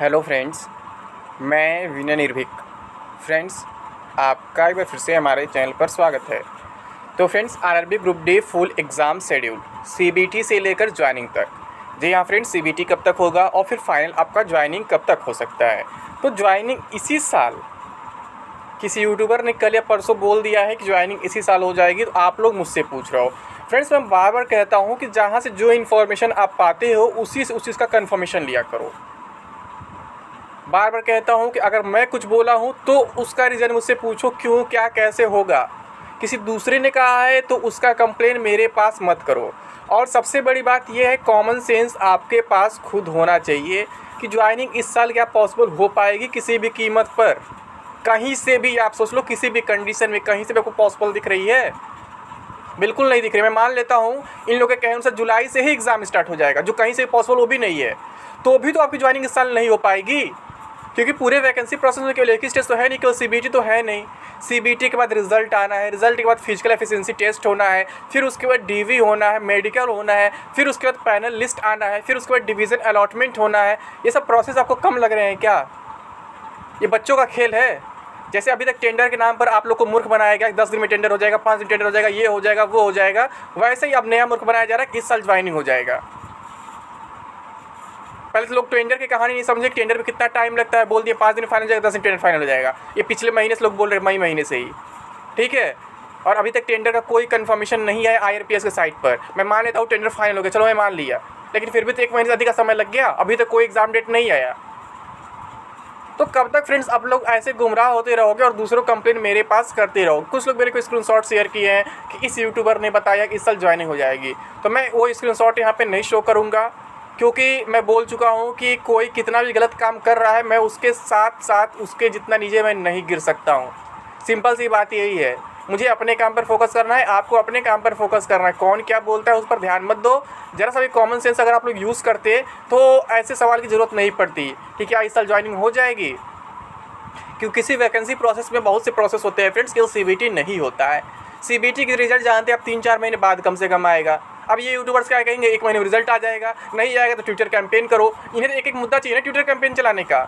Hello friends, मैं विनय निर्भीक। Friends, आपका एक बार फिर से हमारे चैनल पर स्वागत है। तो friends, RRB group D full exam schedule CBT से लेकर ज्वाइनिंग तक। जी हाँ फ्रेंड्स, सीबीटी कब तक होगा और फिर फाइनल आपका ज्वाइनिंग कब तक हो सकता है। तो ज्वाइनिंग इसी साल, किसी यूट्यूबर ने कल या परसों बोल दिया है कि ज्वाइनिंग इसी साल हो जाएगी, तो आप लोग मुझसे पूछ रहे हो। फ्रेंड्स, मैं बार बार कहता हूँ कि जहाँ से जो इन्फॉर्मेशन आप पाते हो उसी से उस चीज़ का कन्फर्मेशन लिया करो। बार बार कहता हूँ कि अगर मैं कुछ बोला हूँ तो उसका रीज़न मुझसे पूछो, क्यों, क्या, कैसे होगा। किसी दूसरे ने कहा है तो उसका कंप्लेन मेरे पास मत करो। और सबसे बड़ी बात यह है, कॉमन सेंस आपके पास खुद होना चाहिए कि ज्वाइनिंग इस साल क्या पॉसिबल हो पाएगी किसी भी कीमत पर। कहीं से भी आप सोच लो, किसी भी कंडीशन में कहीं से भी आपको पॉसिबल दिख रही है? बिल्कुल नहीं दिख रही। मैं मान लेता हूँ इन लोगों के कहने अनुसार जुलाई से ही एग्ज़ाम स्टार्ट हो जाएगा, जो कहीं से पॉसिबल वो भी नहीं है। तो भी तो आपकी ज्वाइनिंग इस साल नहीं हो पाएगी, क्योंकि पूरे वैकेंसी प्रोसेस में केवल एक ही स्टेज तो है नहीं, केवल सीबीटी तो है नहीं। सीबीटी के बाद रिजल्ट आना है, रिजल्ट के बाद फिजिकल एफिशिएंसी टेस्ट होना है, फिर उसके बाद डीवी होना है, मेडिकल होना है, फिर उसके बाद पैनल लिस्ट आना है, फिर उसके बाद डिवीज़न अलॉटमेंट होना है। ये सब प्रोसेस आपको कम लग रहे हैं क्या? ये बच्चों का खेल है। जैसे अभी तक टेंडर के नाम पर आप लोग को मूर्ख बनाया गया, 10 दिन में टेंडर हो जाएगा, 5 दिन टेंडर हो जाएगा, ये हो जाएगा, वो हो जाएगा, वैसे ही अब नया मूर्ख बनाया जा रहा है कि इस साल ज्वाइनिंग हो जाएगा। पहले तो लोग टेंडर की कहानी नहीं समझे, टेंडर में कितना टाइम लगता है। बोल दिए 5 दिन फाइनल हो जाएगा, 10 दिन टेंडर फाइनल हो जाएगा। ये पिछले महीने से लोग बोल रहे हैं, मई महीने से ही, ठीक है। और अभी तक टेंडर का कोई कंफर्मेशन नहीं है IRPS के साइट पर। मैं मान लेता हूँ टेंडर फाइनल हो गया, चलो मैं मान लिया, लेकिन फिर भी तो 1 महीने से अधिक का समय लग गया, अभी तक कोई एग्ज़ाम डेट नहीं आया। तो कब तक फ्रेंड्स आप लोग ऐसे गुमराह होते रहोगे और दूसरों कंप्लेन मेरे पास करते रहो? कुछ लोग मेरे को स्क्रीनशॉट शेयर किए हैं कि इस यूट्यूबर ने बताया कि इस साल ज्वाइनिंग हो जाएगी, तो मैं वो स्क्रीनशॉट यहाँ पे नहीं शो करूँगा, क्योंकि मैं बोल चुका हूँ कि कोई कितना भी गलत काम कर रहा है, मैं उसके साथ साथ उसके जितना नीचे मैं नहीं गिर सकता हूँ। सिंपल सी बात यही है। मुझे अपने काम पर फोकस करना है, आपको अपने काम पर फोकस करना है। कौन क्या बोलता है उस पर ध्यान मत दो। ज़रा सा भी कॉमन सेंस अगर आप लोग यूज़ करते तो ऐसे सवाल की ज़रूरत नहीं पड़ती कि क्या इस साल ज्वाइनिंग हो जाएगी। क्योंकि किसी वैकेंसी प्रोसेस में बहुत से प्रोसेस होते हैं फ्रेंड्स, केवल सीबीटी नहीं होता है। सीबीटी के रिजल्ट जानते हैं आप 3-4 महीने बाद कम से कम आएगा। अब ये यूट्यूबर्स क्या कहेंगे, 1 महीने में रिजल्ट आ जाएगा, नहीं आएगा तो ट्विटर कैंपेन करो। इन्हें तो एक मुद्दा चाहिए ना ट्विटर कैंपेन चलाने का,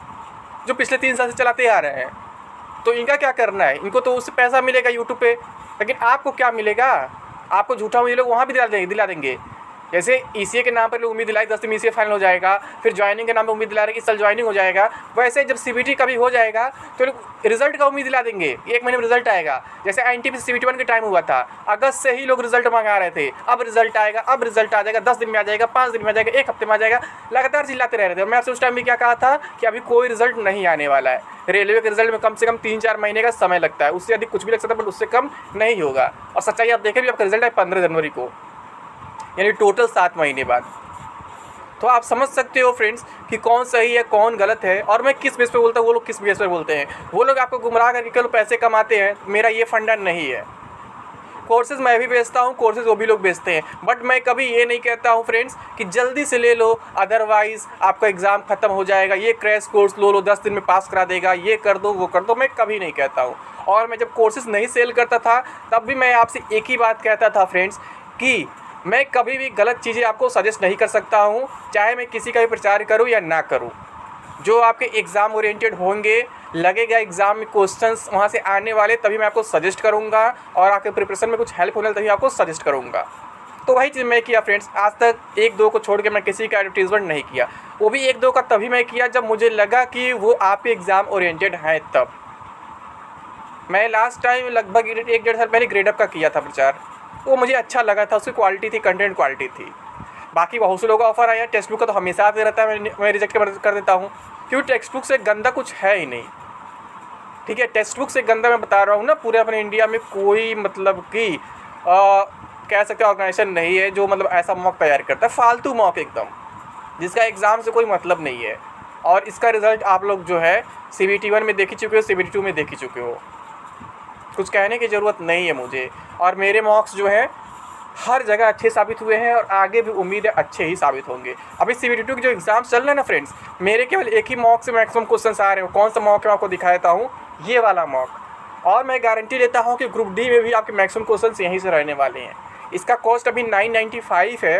जो पिछले 3 साल से चलाते आ रहे हैं। तो इनका क्या करना है? इनको तो उससे पैसा मिलेगा यूट्यूब पे, लेकिन आपको क्या मिलेगा? आपको झूठा उम्मीद लोग वहाँ भी दिला देंगे। जैसे ECA के नाम पर लोग उम्मीद दिलाई 10 दिन में ECA फाइनल हो जाएगा, फिर ज्वाइनिंग के नाम पर उम्मीद दिला रहे कि इस साल ज्वाइनिंग हो जाएगा, वैसे जब सीबीटी का भी हो जाएगा तो लोग रिजल्ट का उम्मीद दिला देंगे, 1 महीने में रिजल्ट आएगा। जैसे INTP CBT 1 के टाइम हुआ था, अगस्त से ही लोग रिजल्ट मंगा रहे थे, अब रिजल्ट आएगा, अब रिजल्ट आ जाएगा, 10 दिन में आ जाएगा, 5 दिन में आ जाएगा, 1 हफ्ते में आ जाएगा, लगातार चिल्लाते रह रहे थे। मैं आपसे उस टाइम भी क्या कहा था कि अभी कोई रिजल्ट नहीं आने वाला है। रेलवे के रिजल्ट में कम से कम 3-4 महीने का समय लगता है, उससे अधिक कुछ भी लग सकता है, बट उससे कम नहीं होगा। और सच्चाई आप देखें भी, आपका रिजल्ट है 15 जनवरी को, यानी टोटल 7 महीने बाद। तो आप समझ सकते हो फ्रेंड्स कि कौन सही है कौन गलत है, और मैं किस बेस पे बोलता हूँ, वो लोग किस बेस पे बोलते हैं। वो लोग आपको गुमराह करके केवल पैसे कमाते हैं, मेरा ये फंडा नहीं है। कोर्सेज़ मैं भी बेचता हूँ, कोर्सेज़ वो भी लोग बेचते हैं, बट मैं कभी ये नहीं कहता हूँ फ्रेंड्स कि जल्दी से ले लो, अदरवाइज़ आपका एग्ज़ाम ख़त्म हो जाएगा, ये क्रैश कोर्स लो 10 दिन में पास करा देगा, ये कर दो वो कर दो, मैं कभी नहीं कहता हूँ। और मैं जब कोर्सेज़ नहीं सेल करता था तब भी मैं आपसे एक ही बात कहता था फ्रेंड्स कि मैं कभी भी गलत चीज़ें आपको सजेस्ट नहीं कर सकता हूँ, चाहे मैं किसी का भी प्रचार करूँ या ना करूँ। जो आपके एग्ज़ाम ओरिएंटेड होंगे, लगेगा एग्ज़ाम में क्वेश्चंस वहाँ से आने वाले, तभी मैं आपको सजेस्ट करूँगा, और आपके प्रिपरेशन में कुछ हेल्प होने तभी आपको सजेस्ट करूँगा। तो वही चीज़ मैं किया फ्रेंड्स। आज तक 1-2 को छोड़ के मैं किसी का एडवर्टीज़मेंट नहीं किया। वो भी 1-2 का तभी मैं किया जब मुझे लगा कि वो आपके एग्ज़ाम ओरिएंटेड हैं तब। मैं लास्ट टाइम लगभग 1-1.5 साल पहले ग्रेडअप का किया था प्रचार, वो मुझे अच्छा लगा था, उसकी क्वालिटी थी, कंटेंट क्वालिटी थी। बाकी बहुत से लोगों का ऑफ़र आया, टेक्स्ट बुक का तो हमेशा आते रहता है, मैं रिजेक्ट कर देता हूँ, क्योंकि टेक्स्ट बुक से गंदा कुछ है ही नहीं, ठीक है। टेक्स्ट बुक से गंदा मैं बता रहा हूँ ना, पूरे अपने इंडिया में कोई मतलब कि कह सकते हैं ऑर्गेनाइजेशन नहीं है जो मतलब ऐसा मॉक तैयार करता है, फालतू मॉक एकदम, जिसका एग्ज़ाम से कोई मतलब नहीं है। और इसका रिज़ल्ट आप लोग जो है CBT 1 में देख ही चुके हो, CBT 2 में देख ही चुके हो, कुछ कहने की ज़रूरत नहीं है मुझे। और मेरे मॉक्स जो हैं हर जगह अच्छे साबित हुए हैं, और आगे भी उम्मीद है अच्छे ही साबित होंगे। अभी CBT 2 के जो एग्ज़ाम्स चल रहे हैं ना फ्रेंड्स, मेरे केवल एक ही मॉक से मैक्सिमम क्वेश्चन आ रहे हैं। कौन सा मॉक है आपको दिखाता हूँ, ये वाला मॉक। और मैं गारंटी लेता हूँ कि ग्रुप डी में भी आपके मैक्सिमम क्वेश्चन यहीं से रहने वाले हैं। इसका कॉस्ट अभी 995 है,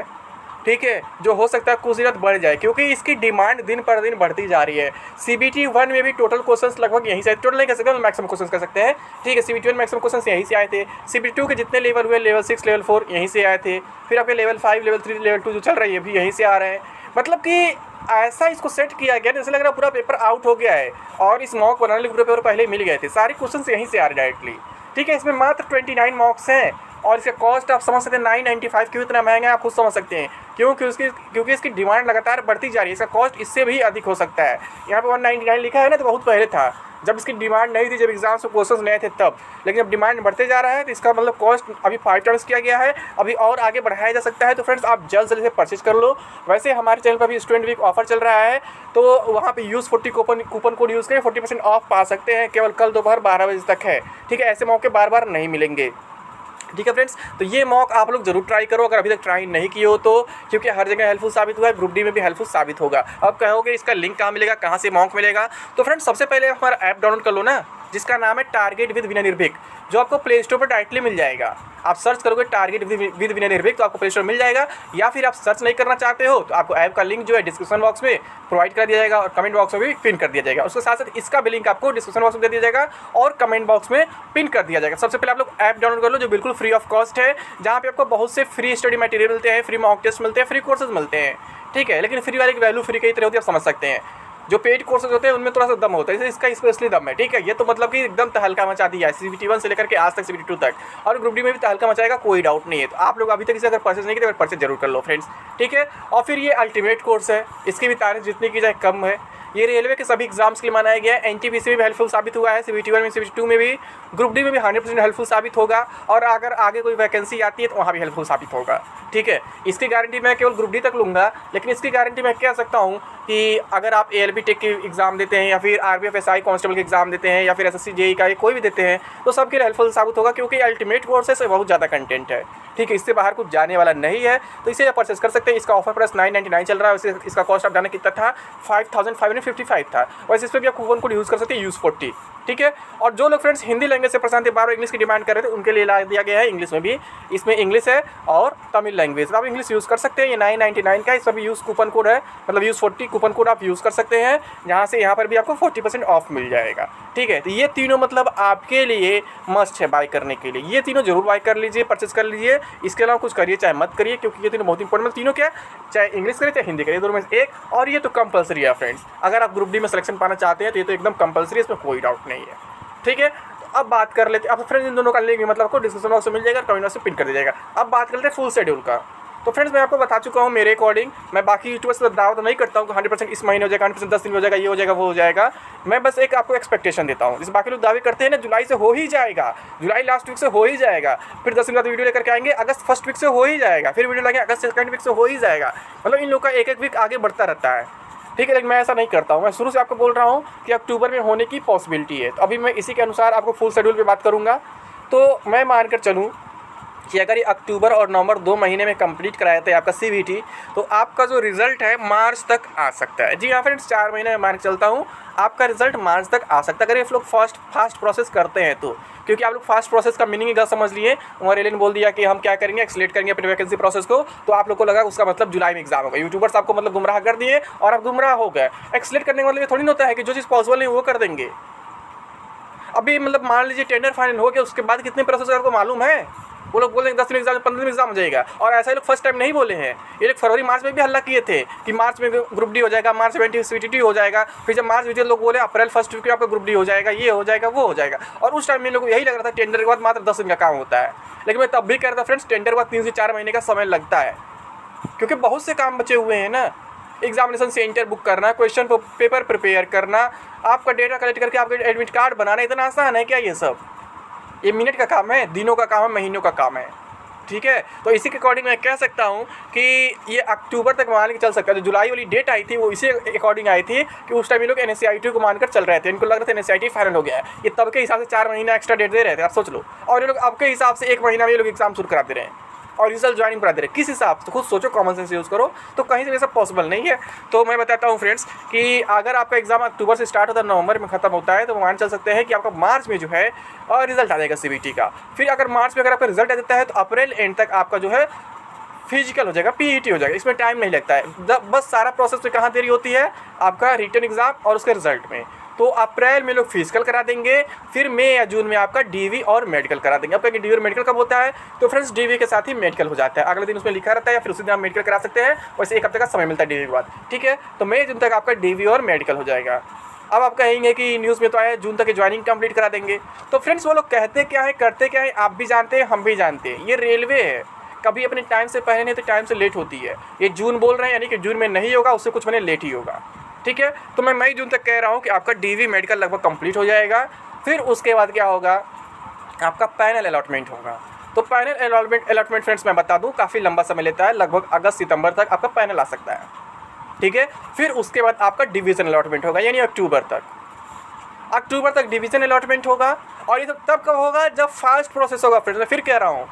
ठीक है, जो हो सकता है कुछ दिनों बढ़ जाए, क्योंकि इसकी डिमांड दिन पर दिन बढ़ती जा रही है। CBT 1 में भी टोटल क्वेश्चंस लगभग यहीं से, टोटल नहीं कह सकते, मैक्सिमम क्वेश्चंस कर सकते हैं, ठीक है। CBT 1 मैक्सिमम क्वेश्चंस यहीं से आए थे। CBT 2 के जितने लेवल हुए, लेवल 6 लेवल 4 यहीं से आए थे। फिर आपके लेवल 5 लेवल 3 लेवल 2 जो चल रही है भी यहीं से आ रहे हैं। मतलब कि ऐसा इसको सेट किया गया, जैसे लग रहा है पूरा पेपर आउट हो गया है और इस मॉक बनाने के पूरे पेपर पहले ही मिल गए थे, सारे क्वेश्चन यहीं से आ रहे डायरेक्टली, ठीक है। इसमें मात्र 29 मॉक्स हैं और इसका कॉस्ट आप समझ सकते हैं 995, क्यों इतना महंगा है आप खुद समझ सकते हैं, क्योंकि इसकी डिमांड लगातार बढ़ती जा रही है। इसका कॉस्ट इससे भी अधिक हो सकता है। यहाँ पे 199 लिखा है ना, तो बहुत पहले था, जब इसकी डिमांड नहीं थी, जब एग्जाम्स में क्वेश्चन नए थे तब। लेकिन अब डिमांड बढ़ते जा रहा है तो इसका मतलब कॉस्ट अभी 5 टाइम्स किया गया है, अभी और आगे बढ़ाया जा सकता है। तो फ्रेंड्स आप जल्द से जल्द परचेज कर लो। वैसे हमारे चैनल पर भी स्टूडेंट वीक ऑफर चल रहा है, तो वहाँ पे यूज़ 40 कूपन कोड यूज़ करें, 40% ऑफ पा सकते हैं। केवल कल दोपहर 12 बजे तक है, ठीक है। ऐसे मौके बार बार नहीं मिलेंगे, ठीक है फ्रेंड्स। तो ये मॉक आप लोग जरूर ट्राई करो अगर अभी तक ट्राई नहीं किए हो तो, क्योंकि हर जगह हेल्पफुल साबित हुआ है, ग्रुप डी में भी हेल्पफुल साबित होगा। अब कहोगे इसका लिंक कहाँ मिलेगा, कहाँ से मॉक मिलेगा, तो फ्रेंड्स सबसे पहले हमारा ऐप डाउनलोड कर लो ना, जिसका नाम है टारगेट विद विनय निर्भीक, जो आपको प्ले स्टोर पर डायरेक्टली मिल जाएगा। आप सर्च करोगे टारगेट विद विनय निर्भीक तो आपको प्ले स्टोर मिल जाएगा, या फिर आप सर्च नहीं करना चाहते हो तो आपको ऐप का लिंक जो है डिस्क्रिप्शन बॉक्स में प्रोवाइड कर दिया जाएगा और कमेंट बॉक्स में भी पिन कर दिया जाएगा। उसके साथ साथ इसका भी लिंक आपको डिस्क्रिप्शन बॉक्स में दे दिया जाएगा और कमेंट बॉक्स में पिन कर दिया जाएगा। सबसे पहले आप लोग ऐप डाउनलोड कर लो, जो बिल्कुल फ्री ऑफ कॉस्ट है, जहाँ पे आपको बहुत से फ्री स्टडी मटेरियल मिलते हैं, फ्री मॉक टेस्ट मिलते हैं, फ्री कोर्सेज मिलते हैं, ठीक है। लेकिन फ्री वाले की वैल्यू फ्री कई तरह होती है, आप समझ सकते हैं। जो पेड कोर्सेज होते हैं उनमें थोड़ा सा दम होता है, इसका स्पेशली दम है, ठीक है। ये तो मतलब कि एकदम तहलका मचा दिया है CBT 1 से लेकर के आज तक CBT 2 तक, और ग्रुप डी में भी तहलका मचाएगा, कोई डाउट नहीं है। तो आप लोग अभी तक इसे अगर परचेज नहीं किए तो परचेज जरूर कर लो फ्रेंड्स, ठीक है। और फिर ये अल्टीमेट कोर्स है, इसकी भी तारीफ जितनी की जाए कम है। ये रेलवे के सभी एग्जाम्स के लिए बनाया गया है, NTPC में भी हेल्पफुल साबित हुआ है, CBT 1 में CBT 2 में भी, ग्रुप डी में भी 100% हेल्पफुल साबित होगा, और अगर आगे कोई वैकेंसी आती है तो वहाँ भी हेल्पफुल साबित होगा, ठीक है। इसकी गारंटी मैं केवल ग्रुप डी तक लूँगा, लेकिन इसकी गारंटी मैं कह सकता हूँ कि अगर आप ALB टेक की एग्ज़ाम देते हैं, या फिर RBF SI कांस्टेबल के एग्ज़ाम देते हैं, या फिर SSC JEE का कोई भी देते हैं, तो सबके लिए हेल्पफुल साबित होगा, क्योंकि अल्टीमेट कोर्सेस से बहुत ज़्यादा कंटेंट है, ठीक है। इससे बाहर कुछ जाने वाला नहीं है, तो इसे आप परचेस कर सकते हैं। इसका ऑफर प्राइस 999 चल रहा है। वैसे इसका कॉस्ट आप जाने कितना था, 5555 था। वैसे इस पर भी आप कूपन कोड यूज़ कर सकते हैं, यूज़ 40, ठीक है। और जो लोग फ्रेंड्स हिंदी लैंग्वेज से परेशान थे, बार बार इंग्लिश की डिमांड कर रहे थे, उनके लिए ला दिया गया है इंग्लिश में भी। इसमें इंग्लिश है और तमिल लैंग्वेज, आप इंग्लिश यूज़ कर सकते हैं। ये 999 का, इस पर भी यूज़ कूपन कोड है, मतलब यूज़ 40 कूपन कोड आप यूज़ कर सकते हैं, जहाँ से यहाँ पर भी आपको 40% ऑफ मिल जाएगा, ठीक है। तो ये तीनों मतलब आपके लिए मस्ट है बाय करने के लिए, ये तीनों जरूर बाय कर लीजिए, परचेस कर लीजिए। इसके अलावा कुछ करिए चाहे मत करिए, क्योंकि ये तीनों बहुत इंपॉर्टेंट, तीनों क्या, चाहे इंग्लिश करिए चाहे हिंदी करिए, दोनों में से एक, और ये तो कंपलसरी है फ्रेंड्स। अगर आप ग्रुप डी में सिलेक्शन पाना चाहते हैं तो ये तो एकदम कंपलसरी है, इसमें कोई डाउट नहीं है, ठीक है। तो अब बात कर लेते हैं, अब फ्रेंड्स इन दोनों का लिंक मतलब आपको डिस्क्रिप्शन बॉक्स में मिल जाएगा, कमेंट बॉक्स में पिन कर दिया जाएगा। अब बात कर लेते हैं फुल शेड्यूल का। तो फ्रेंड्स मैं आपको बता चुका हूँ मेरे अकॉर्डिंग, मैं बाकी यूट्यूबर्स से दावा तो नहीं करता हूँ कि 100% इस महीने हो जाएगा, 100% 10 दिन में हो जाएगा, ये हो जाएगा, वो हो जाएगा। मैं बस एक आपको एक्सपेक्टेशन देता हूँ। जैसे बाकी लोग दावे करते हैं ना, जुलाई से हो ही जाएगा, जुलाई लास्ट वीक से हो ही जाएगा, फिर 10 दिन बाद वीडियो लेकर के आएंगे, अगस्त फर्स्ट वीक से हो ही जाएगा, फिर वीडियो लगेंगे अगस्त सेकंड वीक से हो ही जाएगा। मतलब इन लोग का एक वीक आगे बढ़ता रहता है, ठीक है। लेकिन मैं ऐसा नहीं करता हूँ, मैं शुरू से आपको बोल रहा हूँ कि अक्टूबर में होने की पॉसिबिलिटी है। तो अभी मैं इसी के अनुसार आपको फुल शेड्यूल पे बात करूँगा। तो मैं मानकर चलूँ कि अगर ये अक्टूबर और नवंबर 2 महीने में कंप्लीट कराया था आपका CBT, तो आपका जो रिज़ल्ट है मार्च तक आ सकता है। जी हाँ फ्रेंड्स, 4 महीने में मान के चलता हूँ आपका रिजल्ट मार्च तक आ सकता है, अगर ये लोग फास्ट प्रोसेस करते हैं तो। क्योंकि आप लोग फास्ट प्रोसेस का मीनिंग गलत समझ लिए, और रेलवे ने बोल दिया कि हम क्या करेंगे, एक्सलेट करेंगे अपनी वैकेंसी प्रोसेस को, तो आप लोग को लगा उसका मतलब जुलाई में एग्जाम होगा। यूट्यूबर्स आपको मतलब गुमराह कर दिए और आप गुमराह हो गए। एक्सलेट करने का मतलब ये थोड़ी ना होता है कि जो चीज़ पॉसिबल नहीं वो कर देंगे। अभी मतलब मान लीजिए टेंडर फाइनल हो गया, उसके बाद कितने प्रोसेस आपको मालूम है? वो लोग बोलेंगे 10 दिन एग्जाम, 15 दिन एग्जाम हो जाएगा। और ऐसा ही लोग फर्स्ट टाइम नहीं बोले हैं, ये लोग फरवरी मार्च में भी हल्ला किए थे कि मार्च में ग्रुप डी हो जाएगा, मार्च में CBT हो जाएगा। फिर जब मार्च में लोग बोले अप्रैल फर्स्ट वीक में आपका ग्रुप डी हो जाएगा, ये हो जाएगा, वो हो जाएगा। और उस टाइम में लोग यही लग रहा था टेंडर के बाद मात्र 10 दिन का काम होता है। लेकिन मैं तब भी कह रहा था फ्रेंड्स, टेंडर के बाद 3 से 4 महीने का समय लगता है, क्योंकि बहुत से काम बचे हुए हैं ना। एग्जामिनेशन सेंटर बुक करना, क्वेश्चन पेपर प्रिपेयर करना, आपका डेटा कलेक्ट करके आपके एडमिट कार्ड बनाना, इतना आसान है क्या ये सब? ये मिनट का काम है, दिनों का काम है, महीनों का काम है, ठीक है। तो इसी के अकॉर्डिंग मैं कह सकता हूँ कि ये अक्टूबर तक मान के चल सकता है। जो जुलाई वाली डेट आई थी वो इसी अकॉर्डिंग आई थी कि उस टाइम ये लोग NSCIT को मानकर चल रहे थे, इनको लग रहा था NSCIT फाइनल हो गया है। ये तब के हिसाब से 4 महीना एक्स्ट्रा डेट दे रहे थे, आप सोच लो। और ये लोग अब के हिसाब से 1 महीना में ये लोग एग्जाम शुरू करा दे रहे हैं और रिजल्ट ज्वाइनिंग करा दे रहे हैं। किस हिसाब से? खुद सोचो, कॉमन सेंस यूज़ करो। तो कहीं से ये सब पॉसिबल नहीं है। तो मैं बताता हूँ फ्रेंड्स कि अगर आपका एग्जाम अक्टूबर से स्टार्ट होता है, नवंबर में खत्म होता है, तो मान चल सकते हैं कि आपका मार्च में जो है रिजल्ट आ जाएगा CBT का। फिर अगर मार्च में अगर आपका रिजल्ट आ जाता है तो अप्रैल एंड तक आपका जो है फिजिकल हो जाएगा, पीईटी हो जाएगा, इसमें टाइम नहीं लगता है। बस सारा प्रोसेस में कहाँ देरी होती है, आपका रिटन एग्ज़ाम और उसके रिजल्ट में। तो अप्रैल में लोग फिजिकल करा देंगे, फिर मई या जून में आपका डीवी और मेडिकल करा देंगे। अब कहेंगे डीवी और मेडिकल कब होता है, तो फ्रेंड्स डीवी के साथ ही मेडिकल हो जाता है, अगले दिन उसमें लिखा रहता है या फिर उसी दिन आप मेडिकल करा सकते हैं। वैसे 1 हफ्ते का समय मिलता है डीवी के बाद, ठीक है। तो मई जून तक आपका डीवी और मेडिकल हो जाएगा। अब आप कहेंगे कि न्यूज़ में तो आया जून तक ज्वाइनिंग कंप्लीट करा देंगे। तो फ्रेंड्स वो लोग कहते क्या है, करते क्या है, आप भी जानते हैं, हम भी जानते हैं। ये रेलवे है, कभी अपने टाइम से पहले नहीं तो टाइम से लेट होती है। ये जून बोल रहे हैं यानी कि जून में नहीं होगा, उससे कुछ महीने लेट ही होगा, ठीक है। तो मैं मई जून तक कह रहा हूँ कि आपका डीवी मेडिकल लगभग कंप्लीट हो जाएगा। फिर उसके बाद क्या होगा, आपका पैनल अलॉटमेंट होगा। तो पैनल अलॉटमेंट फ्रेंड्स मैं बता दूँ काफ़ी लंबा समय लेता है, लगभग अगस्त सितंबर तक आपका पैनल आ सकता है, ठीक है। फिर उसके बाद आपका डिवीज़न अलॉटमेंट होगा, यानी अक्टूबर तक डिवीज़न अलॉटमेंट होगा। और ये तब कब होगा, जब फास्ट प्रोसेस होगा फ्रेंड्स। मैं फिर कह रहा हूँ,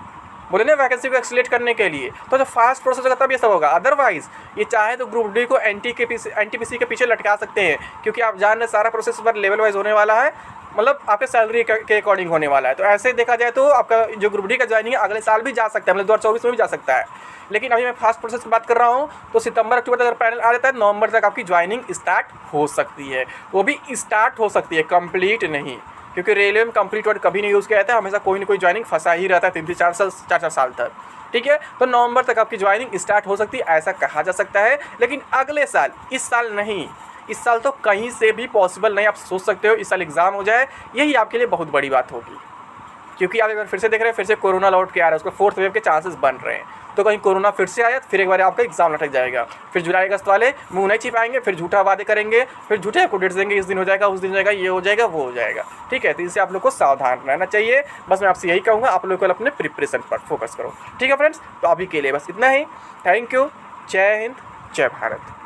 बोले ना वैकेंसी को एक्सलेट करने के लिए, तो जब फास्ट प्रोसेस होगा तब ये सब होगा। अदरवाइज ये चाहे तो ग्रुप डी को एनटीपीसी के पीछे लटका सकते हैं, क्योंकि आप जान रहे सारा प्रोसेस पर लेवल वाइज होने वाला है, मतलब आपके सैलरी के अकॉर्डिंग होने वाला है। तो ऐसे देखा जाए तो आपका जो ग्रुप डी का ज्वाइनिंग है अगले साल भी जा सकता है, मतलब 2024 में भी जा सकता है। लेकिन अभी मैं फास्ट प्रोसेस की बात कर रहा हूँ, तो सितंबर अक्टूबर तक अगर पैनल आ जाता है, नवंबर तक आपकी ज्वाइनिंग स्टार्ट हो सकती है। वो भी स्टार्ट हो सकती है, कंप्लीट नहीं, क्योंकि रेलवे में कंप्लीट वर्ड कभी नहीं यूज़ किया जाता है, हमेशा कोई ना कोई ज्वाइनिंग फंसा ही रहता है 3-4 साल तक, ठीक है। तो नवंबर तक आपकी ज्वाइनिंग स्टार्ट हो सकती है, ऐसा कहा जा सकता है। लेकिन अगले साल, इस साल नहीं, इस साल तो कहीं से भी पॉसिबल नहीं। आप सोच सकते हो इस साल एग्ज़ाम हो जाए, यही आपके लिए बहुत बड़ी बात होगी, क्योंकि आप एक बार फिर से देख रहे हैं, फिर से कोरोना लौट के आ रहा है, उसका 4th वेव के चांसेस बन रहे हैं। तो कहीं कोरोना फिर से आया, फिर एक बार आपका एग्जाम लटक जाएगा, फिर जुलाई अगस्त वाले मुंह नहीं छिपाएंगे, फिर झूठा वादे करेंगे, फिर झूठे आपको डेट्स देंगे, इस दिन हो जाएगा, उस दिन हो जाएगा, ये हो जाएगा, वो हो जाएगा, ठीक है। तो इससे आप लोग को सावधान रहना चाहिए। बस मैं आपसे यही कहूँगा, आप लोग को अपने प्रिपरेशन पर फोकस करो, ठीक है फ्रेंड्स। तो अभी के लिए बस इतना ही। Thank you. जय हिंद, जय भारत।